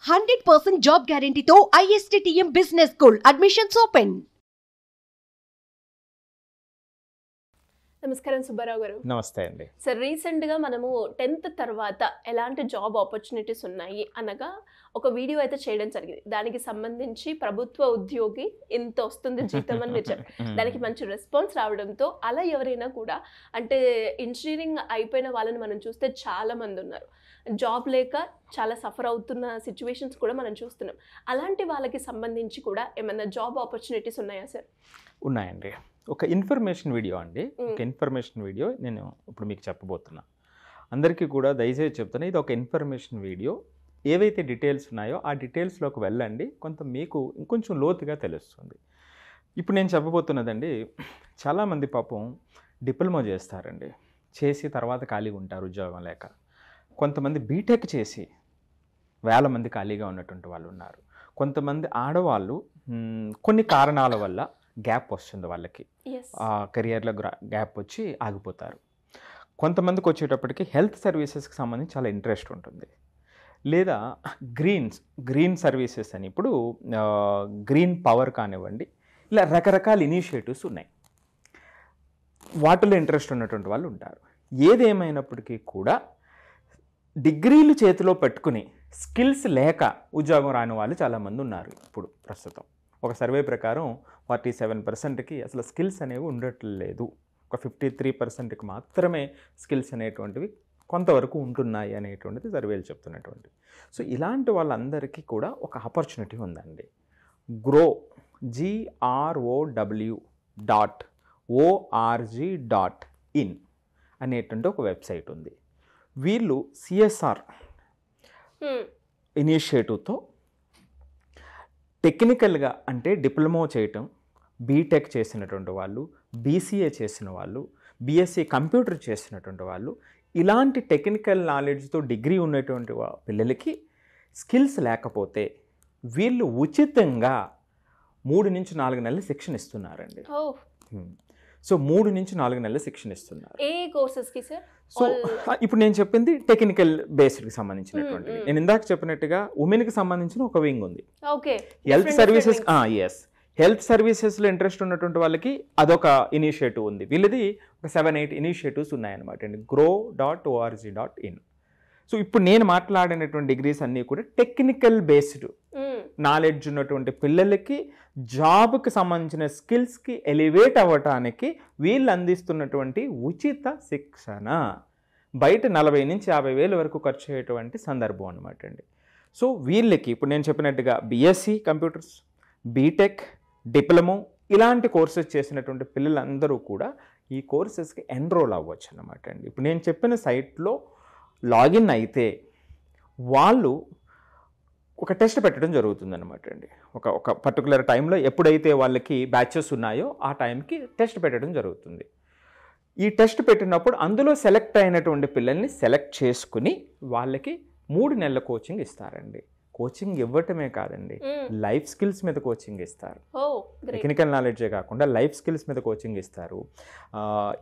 100% job గ్యారంటీతో ISTTM business school admissions open. నమస్కారం సుబ్బారావు గారు. నమస్తే అండి. సార్, రీసెంట్గా మనము 10th తర్వాత ఎలాంటి జాబ్ ఆపర్చునిటీస్ ఉన్నాయి అనగా ఒక వీడియో అయితే చేయడం జరిగింది. దానికి సంబంధించి ప్రభుత్వ ఉద్యోగి ఇంత వస్తుంది జీతం అని మీరు చెప్పారు. దానికి మంచి రెస్పాన్స్ రావడంతో అలా ఎవరైనా కూడా అంటే ఇంజనీరింగ్ అయిపోయిన వాళ్ళని మనం చూస్తే చాలా మంది ఉన్నారు. జాబ్ లేక చాలా సఫర్ అవుతున్న సిచ్యువేషన్స్ కూడా మనం చూస్తున్నాం. అలాంటి వాళ్ళకి సంబంధించి కూడా ఏమైనా జాబ్ ఆపర్చునిటీస్ ఉన్నాయా సార్? ఉన్నాయండి. ఒక ఇన్ఫర్మేషన్ వీడియో అండి. ఒక ఇన్ఫర్మేషన్ వీడియో నేను ఇప్పుడు మీకు చెప్పబోతున్నా. అందరికీ కూడా దయచేసి చెప్తున్నా, ఇది ఒక ఇన్ఫర్మేషన్ వీడియో. ఏవైతే డీటెయిల్స్ ఉన్నాయో ఆ డీటెయిల్స్లోకి వెళ్ళండి, కొంత మీకు ఇంకొంచెం లోతుగా తెలుస్తుంది. ఇప్పుడు నేను చెప్పబోతున్నదండి, చాలామంది పాపం డిప్లొమా చేస్తారండి, చేసి తర్వాత ఖాళీగా ఉంటారు ఉద్యోగం లేక. కొంతమంది బీటెక్ చేసి వేల మంది ఖాళీగా ఉన్నటువంటి వాళ్ళు ఉన్నారు. కొంతమంది ఆడవాళ్ళు కొన్ని కారణాల వల్ల గ్యాప్ వస్తుంది వాళ్ళకి, కెరియర్లో గ్యాప్ వచ్చి ఆగిపోతారు. కొంతమందికి వచ్చేటప్పటికి హెల్త్ సర్వీసెస్కి సంబంధించి చాలా ఇంట్రెస్ట్ ఉంటుంది. లేదా గ్రీన్ సర్వీసెస్ అని, ఇప్పుడు గ్రీన్ పవర్ కానివ్వండి, ఇలా రకరకాల ఇనిషియేటివ్స్ ఉన్నాయి. వాటిలో ఇంట్రెస్ట్ ఉన్నటువంటి వాళ్ళు ఉంటారు. ఏదేమైనప్పటికీ కూడా డిగ్రీలు చేతిలో పెట్టుకుని స్కిల్స్ లేక ఉద్యోగం రాని వాళ్ళు చాలామంది ఉన్నారు. ఇప్పుడు ప్రస్తుతం ఒక సర్వే ప్రకారం 47%కి అసలు స్కిల్స్ అనేవి ఉండట్లేదు. ఒక 53%కి మాత్రమే స్కిల్స్ అనేటువంటివి కొంతవరకు ఉంటున్నాయి అనేటువంటిది సర్వేలు చెప్తున్నటువంటి. సో ఇలాంటి వాళ్ళందరికీ కూడా ఒక ఆపర్చునిటీ ఉందండి. grow.org.in అనేటువంటి ఒక వెబ్సైట్ ఉంది. వీళ్ళు CSR ఇనిషియేటివ్తో టెక్నికల్గా, అంటే డిప్లొమా చేయటం, బీటెక్ చేసినటువంటి వాళ్ళు, BCA చేసిన వాళ్ళు, BSc కంప్యూటర్ చేసినటువంటి వాళ్ళు, ఇలాంటి టెక్నికల్ నాలెడ్జ్తో డిగ్రీ ఉన్నటువంటి పిల్లలకి స్కిల్స్ లేకపోతే వీళ్ళు ఉచితంగా 3 నుంచి 4 నెలల శిక్షణ ఇస్తున్నారండి. సో 3 నుంచి 4 నెలల శిక్షణ ఇస్తున్నారు. ఏ కోర్సెస్కి సార్? సో ఇప్పుడు నేను చెప్పింది టెక్నికల్ బేస్డ్కి సంబంధించినటువంటివి. నేను ఇందాక చెప్పినట్టుగా ఉమెన్కి సంబంధించిన ఒక వింగ్ ఉంది. హెల్త్ సర్వీసెస్, హెల్త్ సర్వీసెస్లో ఇంట్రెస్ట్ ఉన్నటువంటి వాళ్ళకి అదొక ఇనిషియేటివ్ ఉంది. వీళ్ళది ఒక 7-8 ఇనిషియేటివ్స్ ఉన్నాయన్నమాట అండి. grow.org.in. సో ఇప్పుడు నేను మాట్లాడినటువంటి డిగ్రీస్ అన్నీ కూడా టెక్నికల్ బేస్డ్ నాలెడ్జ్ ఉన్నటువంటి పిల్లలకి జాబ్కి సంబంధించిన స్కిల్స్కి ఎలివేట్ అవ్వటానికి వీళ్ళు అందిస్తున్నటువంటి ఉచిత శిక్షణ. బయట 40 నుంచి 50 వేల వరకు ఖర్చు అయ్యేటువంటి సందర్భం అనమాట అండి. సో వీళ్ళకి ఇప్పుడు నేను చెప్పినట్టుగా BSc కంప్యూటర్స్, బీటెక్, డిప్లొమా ఇలాంటి కోర్సెస్ చేసినటువంటి పిల్లలందరూ కూడా ఈ కోర్సెస్కి ఎన్రోల్ అవ్వచ్చు అనమాట అండి. ఇప్పుడు నేను చెప్పిన సైట్లో లాగిన్ అయితే వాళ్ళు ఒక టెస్ట్ పెట్టడం జరుగుతుందన్నమాట అండి. ఒక పర్టికులర్ టైంలో ఎప్పుడైతే వాళ్ళకి బ్యాచెస్ ఉన్నాయో ఆ టైంకి టెస్ట్ పెట్టడం జరుగుతుంది. ఈ టెస్ట్ పెట్టినప్పుడు అందులో సెలెక్ట్ అయినటువంటి పిల్లల్ని సెలెక్ట్ చేసుకుని వాళ్ళకి 3 నెలల కోచింగ్ ఇస్తారండి. కోచింగ్ ఇవ్వటమే కాదండి, లైఫ్ స్కిల్స్ మీద కోచింగ్ ఇస్తారు. టెక్నికల్ నాలెడ్జే కాకుండా లైఫ్ స్కిల్స్ మీద కోచింగ్ ఇస్తారు,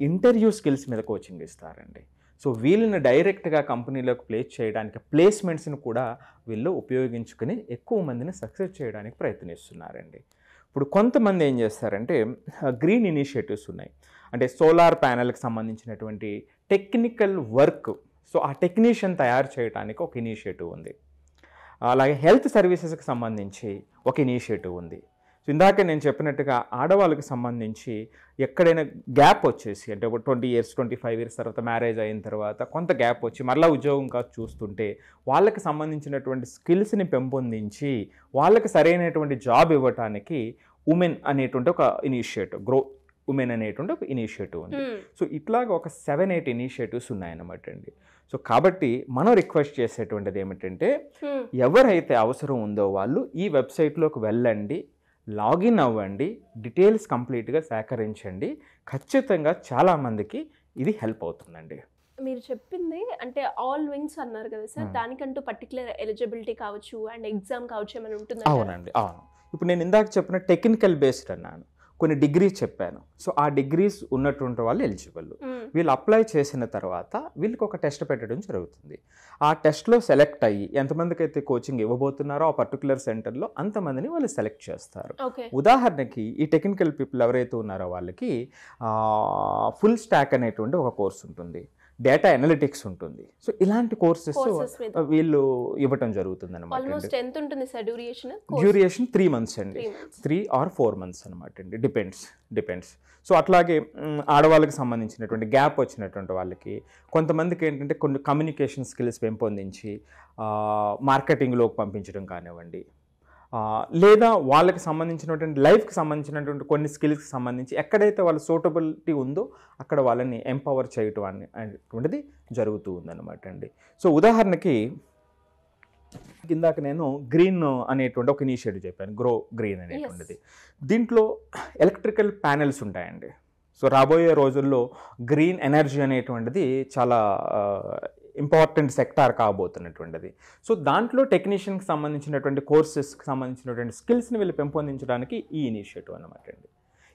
ఇంటర్వ్యూ స్కిల్స్ మీద కోచింగ్ ఇస్తారండి. సో వీళ్ళని డైరెక్ట్గా కంపెనీలోకి ప్లేస్ చేయడానికి, ప్లేస్మెంట్స్ని కూడా వీళ్ళు ఉపయోగించుకుని ఎక్కువ మందిని సక్సెస్ చేయడానికి ప్రయత్నిస్తున్నారండి. ఇప్పుడు కొంతమంది ఏం చేస్తారంటే గ్రీన్ ఇనిషియేటివ్స్ ఉన్నాయి, అంటే సోలార్ ప్యానెల్కి సంబంధించినటువంటి టెక్నికల్ వర్క్, సో ఆ టెక్నీషియన్ తయారు చేయడానికి ఒక ఇనిషియేటివ్ ఉంది. అలాగే హెల్త్ సర్వీసెస్కి సంబంధించి ఒక ఇనిషియేటివ్ ఉంది. సో ఇందాక నేను చెప్పినట్టుగా ఆడవాళ్ళకి సంబంధించి ఎక్కడైనా గ్యాప్ వచ్చేసి, అంటే ఒక 20 years 25 years తర్వాత మ్యారేజ్ అయిన తర్వాత కొంత గ్యాప్ వచ్చి మరలా ఉద్యోగం కాదు చూస్తుంటే వాళ్ళకి సంబంధించినటువంటి స్కిల్స్ని పెంపొందించి వాళ్ళకి సరైనటువంటి జాబ్ ఇవ్వటానికి ఉమెన్ అనేటువంటి ఒక ఇనిషియేటివ్, గ్రో ఉమెన్ అనేటువంటి ఒక ఇనిషియేటివ్ ఉంది. సో ఇట్లాగా ఒక 7-8 ఇనిషియేటివ్స్ ఉన్నాయన్నమాట అండి. సో కాబట్టి మనం రిక్వెస్ట్ చేసేటువంటిది ఏమిటంటే ఎవరైతే అవసరం ఉందో వాళ్ళు ఈ వెబ్సైట్లోకి వెళ్ళండి, లాగిన్ అవ్వండి, డీటెయిల్స్ కంప్లీట్గా సేకరించండి. ఖచ్చితంగా చాలామందికి ఇది హెల్ప్ అవుతుందండి. మీరు చెప్పింది అంటే ఆల్ వింగ్స్ అన్నారు కదా సార్, దానికంటూ పర్టికులర్ ఎలిజిబిలిటీ కావచ్చు అండ్ ఎగ్జామ్ కావచ్చు ఏమైనా ఉంటుందా? అవునండి, అవును. ఇప్పుడు నేను ఇందాక చెప్పిన టెక్నికల్ బేస్డ్ అన్నాను. కొన్ని డిగ్రీస్ చెప్పాను. సో ఆ డిగ్రీస్ ఉన్నటువంటి వాళ్ళు ఎలిజిబుల్. వీళ్ళు అప్లై చేసిన తర్వాత వీళ్ళకి ఒక టెస్ట్ పెట్టడం జరుగుతుంది. ఆ టెస్ట్లో సెలెక్ట్ అయ్యి ఎంతమందికి అయితే కోచింగ్ ఇవ్వబోతున్నారో ఆ పర్టికులర్ సెంటర్లో అంతమందిని వాళ్ళు సెలెక్ట్ చేస్తారు. ఉదాహరణకి ఈ టెక్నికల్ పీపుల్ ఎవరైతే ఉన్నారో వాళ్ళకి ఫుల్ స్టాక్ అనేటువంటి ఒక కోర్స్ ఉంటుంది, డేటా అనలిటిక్స్ ఉంటుంది. సో ఇలాంటి కోర్సెస్ వీళ్ళు ఇవ్వటం జరుగుతుంది అనమాట. డ్యూరేషన్ 3 months అండి, 3 or 4 months అనమాట అండి, డిపెండ్స్. సో అట్లాగే ఆడవాళ్ళకి సంబంధించినటువంటి గ్యాప్ వచ్చినటువంటి వాళ్ళకి కొంతమందికి ఏంటంటే కొన్ని కమ్యూనికేషన్ స్కిల్స్ పెంపొందించి మార్కెటింగ్లోకి పంపించడం కానివ్వండి, లేదా వాళ్ళకి సంబంధించినటువంటి లైఫ్కి సంబంధించినటువంటి కొన్ని స్కిల్స్కి సంబంధించి ఎక్కడైతే వాళ్ళ సూటబిలిటీ ఉందో అక్కడ వాళ్ళని ఎంపవర్ చేయటం అనేటువంటిది జరుగుతూ ఉందన్నమాట అండి. సో ఉదాహరణకి ఇందాక నేను గ్రీన్ అనేటువంటి ఒక ఇనిషియేటివ్ చెప్పాను, గ్రో గ్రీన్ అనేటువంటిది. దీంట్లో ఎలక్ట్రికల్ ప్యానెల్స్ ఉంటాయండి. సో రాబోయే రోజుల్లో గ్రీన్ ఎనర్జీ అనేటువంటిది చాలా ఇంపార్టెంట్ సెక్టార్ కాబోతున్నటువంటిది. సో దాంట్లో టెక్నీషియన్కి సంబంధించినటువంటి కోర్సెస్కి సంబంధించినటువంటి స్కిల్స్ని వీళ్ళు పెంపొందించడానికి ఈ ఇనిషియేటివ్ అనమాట అండి.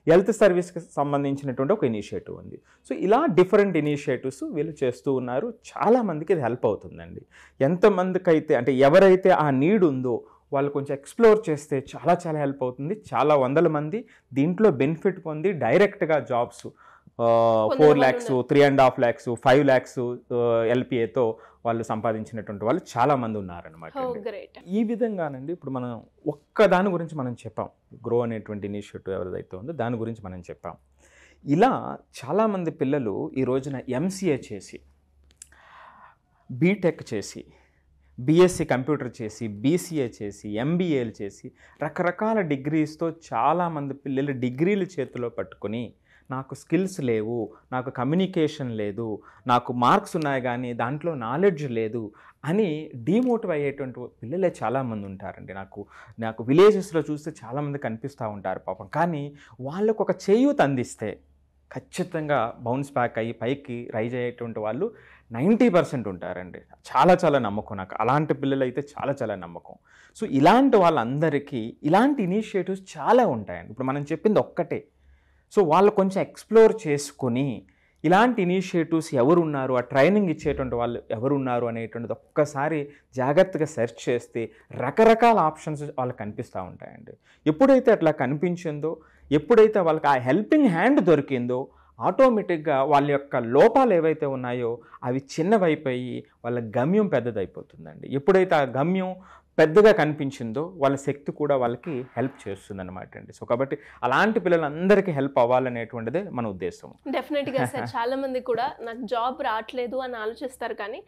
హెల్త్ సర్వీస్కి సంబంధించినటువంటి ఒక ఇనిషియేటివ్ ఉంది. సో ఇలా డిఫరెంట్ ఇనిషియేటివ్స్ వీళ్ళు చేస్తూ ఉన్నారు. చాలామందికి ఇది హెల్ప్ అవుతుందండి. ఎంతమందికి అయితే అంటే ఎవరైతే ఆ నీడ్ ఉందో వాళ్ళు కొంచెం ఎక్స్ప్లోర్ చేస్తే చాలా చాలా హెల్ప్ అవుతుంది. చాలా వందల మంది దీంట్లో బెనిఫిట్ పొంది డైరెక్ట్గా జాబ్స్ 4 lakhs, 3.5 lakhs, 5 lakhs LPAతో వాళ్ళు సంపాదించినటువంటి వాళ్ళు చాలా మంది ఉన్నారనమాట. ఈ విధంగానండి ఇప్పుడు మనం ఒక్క దాని గురించి మనం చెప్పాం, గ్రో అనేటువంటి ఇనిషియేటివ్ ఎవరిదైతే ఉందో దాని గురించి మనం చెప్పాం. ఇలా చాలామంది పిల్లలు ఈ రోజున MCA చేసి, బీటెక్ చేసి, BSc కంప్యూటర్ చేసి, BCA చేసి, MBAలు చేసి రకరకాల డిగ్రీస్తో చాలామంది పిల్లలు డిగ్రీలు చేతిలో పట్టుకొని నాకు స్కిల్స్ లేవు, నాకు కమ్యూనికేషన్ లేదు, నాకు మార్క్స్ ఉన్నాయి కానీ దాంట్లో నాలెడ్జ్ లేదు అని డిమోటివ్ అయ్యేటువంటి పిల్లలే చాలామంది ఉంటారండి. నాకు విలేజెస్లో చూస్తే చాలామంది కనిపిస్తూ ఉంటారు పాపం. కానీ వాళ్ళకు ఒక చేయూత అందిస్తే ఖచ్చితంగా బౌన్స్ బ్యాక్ అయ్యి పైకి రైజ్ అయ్యేటువంటి వాళ్ళు 90% ఉంటారండి. చాలా చాలా నమ్మకం నాకు. అలాంటి పిల్లలు అయితే చాలా చాలా నమ్మకం. సో ఇలాంటి వాళ్ళందరికీ ఇలాంటి ఇనిషియేటివ్స్ చాలా ఉంటాయండి. ఇప్పుడు మనం చెప్పింది ఒక్కటే. సో వాళ్ళు కొంచెం ఎక్స్ప్లోర్ చేసుకొని ఇలాంటి ఇనిషియేటివ్స్ ఎవరున్నారు, ఆ ట్రైనింగ్ ఇచ్చేటువంటి వాళ్ళు ఎవరున్నారు అనేటువంటిది ఒక్కసారి జాగ్రత్తగా సెర్చ్ చేస్తే రకరకాల ఆప్షన్స్ వాళ్ళకి కనిపిస్తూ ఉంటాయండి. ఎప్పుడైతే అట్లా కనిపించిందో, ఎప్పుడైతే వాళ్ళకి ఆ హెల్పింగ్ హ్యాండ్ దొరికిందో ఆటోమేటిక్గా వాళ్ళ యొక్క లోపాలు ఏవైతే ఉన్నాయో అవి చిన్నవైపోయి వాళ్ళ గమ్యం పెద్దదైపోతుందండి. ఎప్పుడైతే ఆ గమ్యం పెద్దగా కనిపించిందో వాళ్ళ శక్తి కూడా వాళ్ళకి హెల్ప్ చేస్తుంది అనమాట అండి. సో కాబట్టి అలాంటి పిల్లలందరికీ హెల్ప్ అవ్వాలనేటువంటిదే మన ఉద్దేశం. డెఫినెట్గా సార్, చాలా మంది కూడా నాకు జాబ్ రావట్లేదు అని ఆలోచిస్తారు, కానీ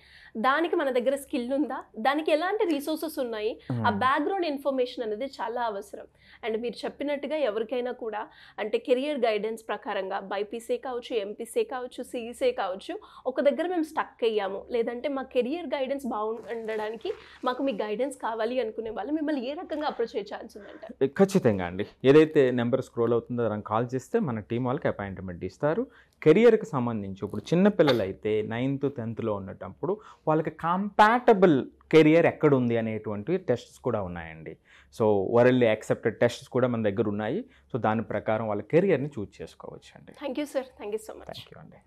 దానికి మన దగ్గర స్కిల్ ఉందా, దానికి ఎలాంటి రిసోర్సెస్ ఉన్నాయి, ఆ బ్యాక్గ్రౌండ్ ఇన్ఫర్మేషన్ అనేది చాలా అవసరం. అండ్ మీరు చెప్పినట్టుగా ఎవరికైనా కూడా అంటే కెరియర్ గైడెన్స్ ప్రకారంగా బైపీసీ కావచ్చు, ఎంపీసీ కావచ్చు, సిఈసీ కావచ్చు, ఒక దగ్గర మేము స్టక్ అయ్యాము, లేదంటే మా కెరియర్ గైడెన్స్ బాగుండడానికి మాకు మీ గైడెన్స్ కావాలి అనుకునే వాళ్ళు మిమ్మల్ని ఏ రకంగా అప్రోచ్ అయ్యే ఛాన్స్ ఉందంట? ఖచ్చితంగా అండి. ఏదైతే నెంబర్ స్క్రోల్ అవుతుందో దానికి కాల్ చేస్తే మన టీం వాళ్ళకి అపాయింట్మెంట్ ఇస్తారు. కెరియర్కి సంబంధించి ఇప్పుడు చిన్నపిల్లలు అయితే 9th 10thలో ఉన్నప్పుడు వాళ్ళకి కంపాటబుల్ కెరియర్ ఎక్కడుంది అనేటువంటి టెస్ట్స్ కూడా ఉన్నాయండి. సో వరల్డ్ యాక్సెప్టెడ్ టెస్ట్స్ కూడా మన దగ్గర ఉన్నాయి. సో దాని ప్రకారం వాళ్ళ కెరియర్ని చూస్ చేసుకోవచ్చు అండి. Thank you sir, thank you so much. Thank you అండి.